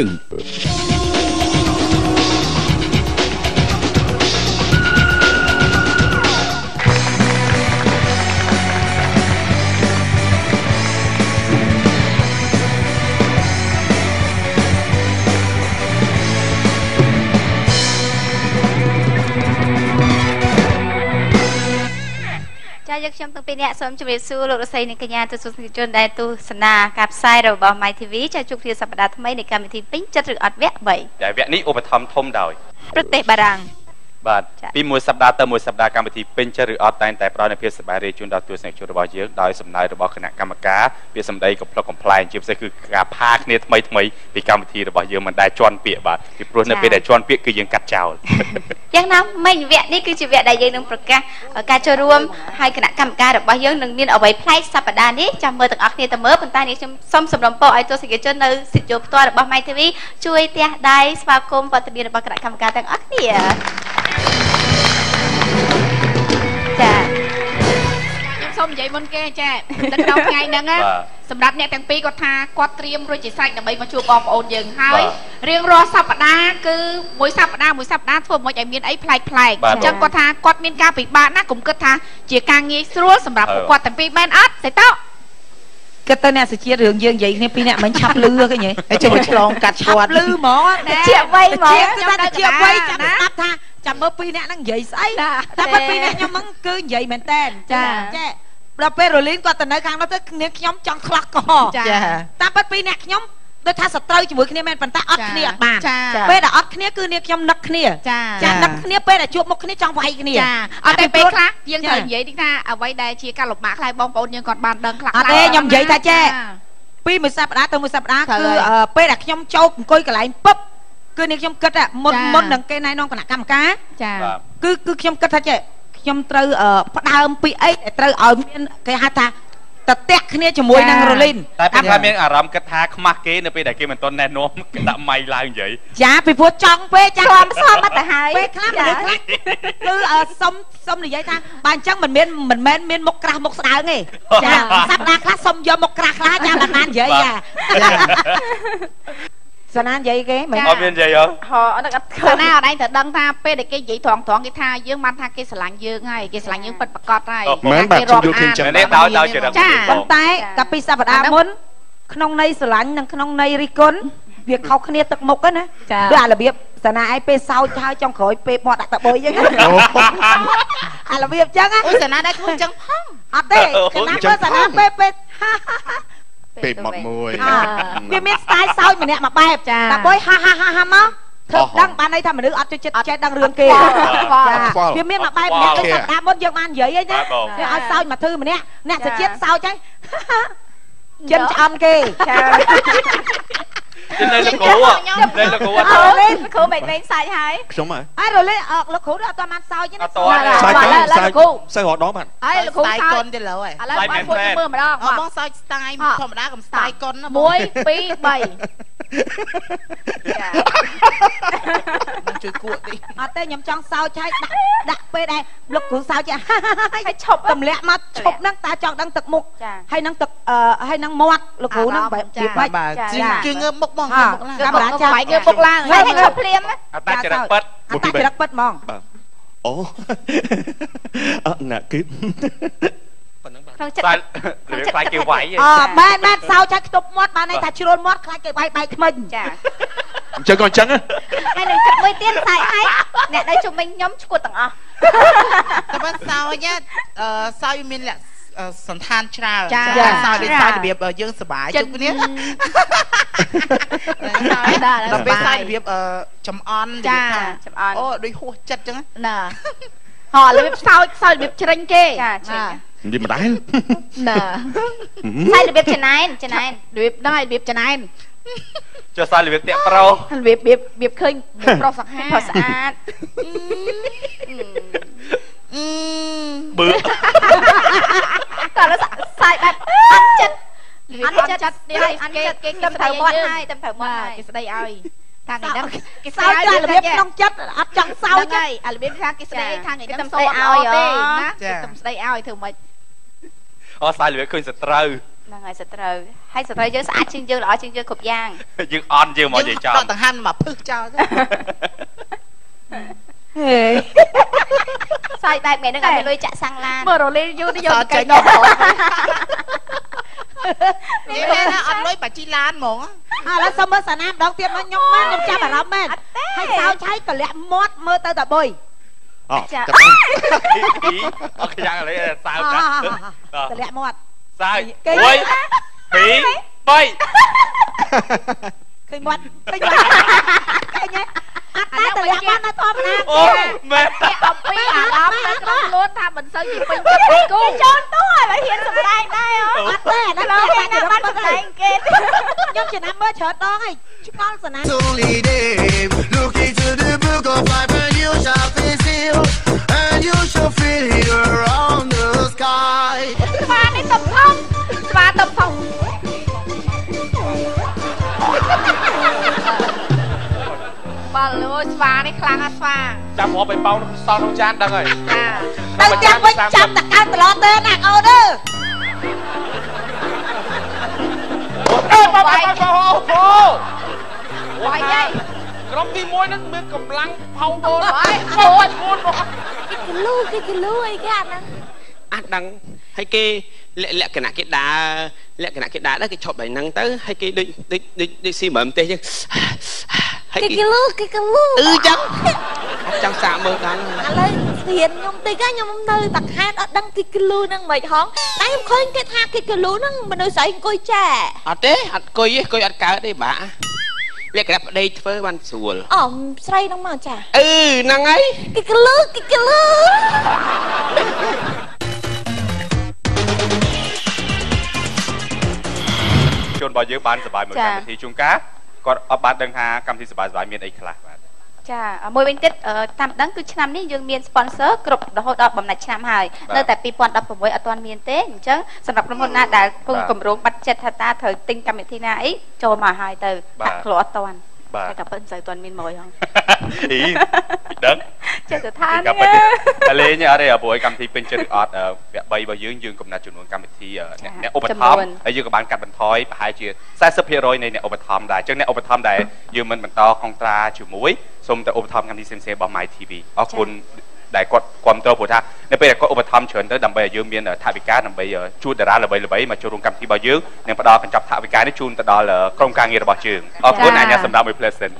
ងយកខ្ញុំទាំងពីរអ្នកសូមជម្រាបសួរលោករស្មីនិងកញ្ញាទស្សនិកជនដែលទស្សនាការផ្សាយរបស់ My TV ចាជួបគ្នាសប្តាហ៍ថ្មីនៃកម្មវិធីពេញចិត្តឬអត់វគ្គ3តែវគ្គនេះឧបត្ថម្ភធំដោយប្រទេសបារាំងបាទពីមួយសប្តាហ៍ទៅមួយសប្តាហ៍កម្មវិធីពេញចិត្តឬអត់តែងតែផ្ដល់នូវភាពសប្បាយរីកជូនដល់ទស្សនិកជនរបស់យើងដោយសំណើរបស់គណៈកម្មការពាក្យសម្ដីកំប្លុកកំ pl ែងជាពិសេសគឺការផាគ្នាថ្មីពីកម្មវិធីរបស់យើងមិនដែលជន់ពាក្យបាទពីព្រោះនៅពេលដែលជន់ពាក្យគឺយើងកាត់ចោលយ៉ាងណាមិញវគ្គនេះគឺជាវគ្គដែលយើងនឹងប្រកាសការចូលរួមហើយគណៈកម្មការរបស់យើងនឹងមានអ្វីប្លែកសប្តាហ៍នេះចាំមើលទាំងអស់គ្នាទៅមើលប៉ុន្តែនេះខ្ញុំសូមសម្រុំពរឲ្យទស្សនិកជននៅស្ទូឌីយោផ្ទាល់របស់ My TV ជួយទះដៃស្វាគមន៍វត្តមានរបស់គណៈកម្មការទាំងអស់គ្នាចាខ្ញុំសូមនិយាយមុនគេចានៅក្នុងថ្ងៃហ្នឹងណាសម្រាប់អ្នកទាំងពីរគាត់ថាគាត់ត្រៀមរួចជាស្រេចដើម្បីមកជួបបងប្អូនយើងហើយរៀងរាល់សប្តាហ៍គឺមួយសប្តាហ៍ធ្វើមិនឲ្យមានអីប្លែកអញ្ចឹងគាត់ថាគាត់មានការពិបាកណាស់កុំគិតថាជាការងាយស្រួលសម្រាប់ពួកគាត់ទាំងពីរមែនអត់ស្អីតោគិតទៅអ្នកសុជាតិរឿងយើងនិយាយគ្នាពីរអ្នកមិនឆាប់លឺគេញ៉េហើយជួយឆ្លងកាត់គាត់លឺហ្មងជាអ្វីហ្មងខ្ញុំតែជាអ្វីចាំស្ដាប់ថាចាំមើលពីរអ្នកហ្នឹងនិយាយស្អីតែពីរអ្នកខ្ញុំហ្នឹងគឺនិយាយមែនតើចាដល់ពេលរលីនគាត់ទៅនៅខាងនោះទៅគ្នាខ្ញុំចង់ខ្លះកចាតាមពិតពីរអ្នកខ្ញុំដូចថាសត្រូវជាមួយគ្នាមែនប៉ុន្តែអត់គ្នាអត់បានពេលដែលអត់គ្នាគឺនាងខ្ញុំនឹកគ្នាចានឹកគ្នាពេលដែលជួបមុខគ្នាចង់វាយគ្នាចាអត់តែពេលខ្លះយើងត្រូវនិយាយថាអ្វីដែលជាការលំបាកខ្លះបងប្អូនយើងគាត់បានដឹងខ្លះអត់ទេខ្ញុំនិយាយថាចេះពីមួយសប្តាហ៍ទៅមួយសប្តាហ៍គឺពេលដែលខ្ញុំចូលអង្គុយកន្លែងពឹបគឺនាងខ្ញុំគិតថាមុននឹងគេណែនាំគណៈកម្មការចាគឺខ្ញុំគិតថាចេះខ្ញុំត្រូវផ្ដើមពីអីដែលត្រូវឲ្យមានគេហៅថាតតាក់គ្នាជាមួយនឹងរលីនតែពេលថាមានអារម្មណ៍គិតថាខ្មាស់គេនៅពេលដែលគេមិនទាន់ណែនាំគេដាក់ម៉ៃឡើងនិយាយចាពីព្រោះចង់ពេកចាស្មអត់ទៅហើយពេលខ្លះគឺសុំនិយាយថាបើអញ្ចឹងមិនមែនមានមុខក្រាស់មុខស្ដើងទេចាសប្តាហ៍ខ្លះសុំយកមុខក្រាស់ខ្លះចាំបាននិយាយសណានិយាយគេមិនអត់មាននិយាយហ៎អត់ឃើញណាអត់ឯងត្រូវដឹងថាពេលដែលគេនិយាយត្រង់គេថាយើងបានថាគេស្រឡាញ់យើងហើយគេស្រឡាញ់យើងពិតប្រាកដហើយមែនបាទខ្ញុំយល់ឃើញចឹងនេះដោយចរិតប៉ុន្តែកាលពីសប្តាហ៍មុនក្នុងន័យស្រឡាញ់និងក្នុងន័យរិះគន់វាខុសគ្នាទឹកមុខណាដូចអារបៀបសណាឯងពេលសោចហើយចុងក្រោយពេលបត់ដាក់តបុយអញ្ចឹងអារបៀបអញ្ចឹងអូសណាដែរធ្វើអញ្ចឹងផងអត់ទេគណៈមើលសណាពេលពេលមកមួយវាមានស្ទាយសោចម្នាក់មួយបែបតបុយហាមកធ្វើដឹងបានន័យថាមនុស្សអត់ចូលចិត្តចេះដឹងរឿងគេវាមានមួយបែបម្នាក់ដូចសប្តាហ៍មុនយើងបាននិយាយហ្នឹងណាឲ្យសោចមកធ្វើម្នាក់អ្នកសុជាតិសោចហ្នឹងចិនឆ្អន់គេនៅលោកគ្រូនៅលោកគ្រូអត់គ្រូមិនសាច់ហើយខ្ញុំហ៎អើរលេលោកគ្រូអត់ទាន់បានសោចទេអត់ទាន់សោចសើរដងបាទហើយលោកគ្រូសោចកុនទៅលើហើយឥឡូវបងមួយមើលម្ដងបងសោចស្ទាយធម្មតាកុំស្ទាយកុន1 2 3មិនជួយគួតទេអត់ទេខ្ញុំចង់សោចហើយដាក់ពេលដែរលោកគ្រូសោចហើយឈប់ទម្លាក់មកឈប់ហ្នឹងតាចង់ដឹងទឹកមុខហើយនឹងទឹកហើយនឹងមាត់លោកគ្រូហ្នឹងបែបគឺងើបមុខហ្មងកាមេរ៉ាចាំបាយងើបមុខឡើងហើយឈប់ភ្លាមអត់តាចរិតពិតអត់តាចរិតពិតហ្មងអូអត់ណាគិតក្នុងចិត្តខ្លាចគេវាយមែនសោចឲ្យខ្ទប់មាត់បានន័យថាជ្រុលមាត់ខ្លាចគេវាយបែកខ្មិញចាអញ្ចឹងក៏អញ្ចឹងហើយនឹងគិតមួយទៀតសាយហើយអ្នកនៅជុំវិញខ្ញុំឈួតទាំងអស់តែបើសោចសោចមានលក្ខសន្តានច្រើនសោចដូចសោចរបៀបយើងសុបាយជុំគ្នាដល់ពេលសោចរបៀបចំអន់អូដូចហួសចិត្តអញ្ចឹងណាហ៎របៀបសោចរបៀបជ្រិញគេចាវាមិនដែរណាសោចរបៀបច្នៃរបៀបដែររបៀបច្នៃចុះសោចរបៀបតាក់ប្រុសរបៀបឃើញប្រុសស្អាតបឺតើសាយបែបអត់ចិត្តនេះគេទៅមាត់ហើយទៅមាត់ហើយគេស្ដីឲ្យខាងនេះហ្នឹងគេសោចរបៀបក្នុងចិត្តអត់ចង់សោចទេអារបៀបថាគេស្ដីខាងនេះហ្នឹងស្ដីឲ្យទេណាគេទៅស្ដីឲ្យធ្វើម៉េចអូសោចរបៀបឃើញសត្រូវ ហ្នឹងហើយសត្រូវហើយសត្រូវយើងស្អាតជាងយើងល្អជាងយើងគ្រប់យ៉ាងយើងអន់យើងមកនិយាយចំដកដង្ហាន់មកភឹសចោលទៅហេសាយបែបនេះនឹងអត់មានលុយចាក់សាំងឡានមើលរលេងយូរទៅយកកែដកនេះណាអត់លុយបាជីឡានហ្មងឥឡូវសុំមើលសាណាម្ដងទៀតមកខ្ញុំមកខ្ញុំចាប់អារម្មណ៍មែនហើយសោឆៃក៏លាក់មាត់មើលទៅតែបុយអូចាអូខេយ៉ាងឥឡូវសើចណាទៅលាក់មាត់សើច1 2 3ឃើញមាត់ឃើញមាត់ឃើញទេអត់តែលាក់មាត់ណាធម្មតាអូមែនអំពីអារម្មណ៍នៅក្នុងខ្លួនថាមិនសូវជាពេញចិត្តឯគូចូលទោះឥឡូវហ៊ានសម្ដែងដែរអត់ទេណាហ៊ានណាបានសម្ដែងគេខ្ញុំចំណាំមើលច្រើនដងហើយឆ្ងល់សណាLook into the book of life and you shall feel and you shall feel it around the sky ស្វានេះតំថងស្វាតំថងបាល់លួស្វានេះខ្លាំងអត់ស្វាចាំរាប់ឲ្យប៉ោសល់ក្នុងចានដឹងហើយចាទៅចាំវិញចាំតកើត្រឡប់ទៅណាអូនអើបាយបាយយាយក្រុមទី1ហ្នឹងមានកម្លាំងផោបូនបាយឈួនគេគលូអីគេអាហ្នឹងអត់ដឹងហើយគេលក្ខណៈគេដើរលក្ខណៈគេដើរដែរគេឈប់ដល់ហ្នឹងទៅហើយគេដូចស៊ីមើលទេចឹងគេគលូចឹងអត់ចង់សាកមើលដល់ឥឡូវស្រៀនខ្ញុំតិចខ្ញុំនៅតាខេតអត់ដឹងគេគលូហ្នឹងមិនហងតែខ្ញុំឃើញគេថាគេគលូហ្នឹងមនុស្សស្រីអង្គុយចែអត់ទេអត់អង្គុយទេអង្គុយអត់កើតទេបាក់លក្ខណៈប្តីធ្វើបានស្រួលអូស្រីហ្នឹងមកចាហ្នឹងហើយគេគលូជនរបស់យើងបានសប្បាយមួយកម្មវិធីជួនកាលគាត់អត់បានដឹងថាកម្មវិធីសប្បាយមានអីខ្លះបាទចាមួយវិញទៀតតាមដឹងគឺឆ្នាំនេះយើងមាន sponsor គ្រប់រហូតដល់បំណាច់ឆ្នាំហើយនៅតែ2016អត់ទាន់មានទេអញ្ចឹងសម្រាប់ក្រុមហ៊ុនណាដែលគង់កម្រងបាត់ចិត្តថាតើត្រូវទិញកម្មវិធីណាអីចូលមកហើយទៅដាក់ខ្លួនអត់ទាន់តែក៏ប៉ុន្តែមិនសូវទាន់មានមួយហងអីដឹងចេះទៅថាតែលេងអត់ទេព្រោះកម្មវិធីពេញចិត្តអត់វគ្គ3របស់យើងកំណត់ចំនួនកម្មវិធីអ្នកឧបត្ថម្ភហើយយើងក៏បានកាត់បន្ថយប្រហែលជា 40% នៃអ្នកឧបត្ថម្ភដែរអញ្ចឹងអ្នកឧបត្ថម្ភដែលយើងមិនបន្តកុងត្រាជាមួយសូមតែឧបត្ថម្ភកម្មវិធីផ្សេងៗរបស់ My TV អរគុណដែលគាត់គ្រប់គ្រងព្រោះថានៅពេលដែលគាត់ឧបត្ថម្ភច្រើនទៅដើម្បីឲ្យយើងមានថវិកាដើម្បីជួលតារាល្បីៗមកចូលរួមកម្មវិធីរបស់យើងនិងផ្ដល់កញ្ចប់ថវិកានេះជូនទៅដល់ក្រុមការងាររបស់យើងអរគុណអញ្ញាសម្រាប់មួយ Pleasant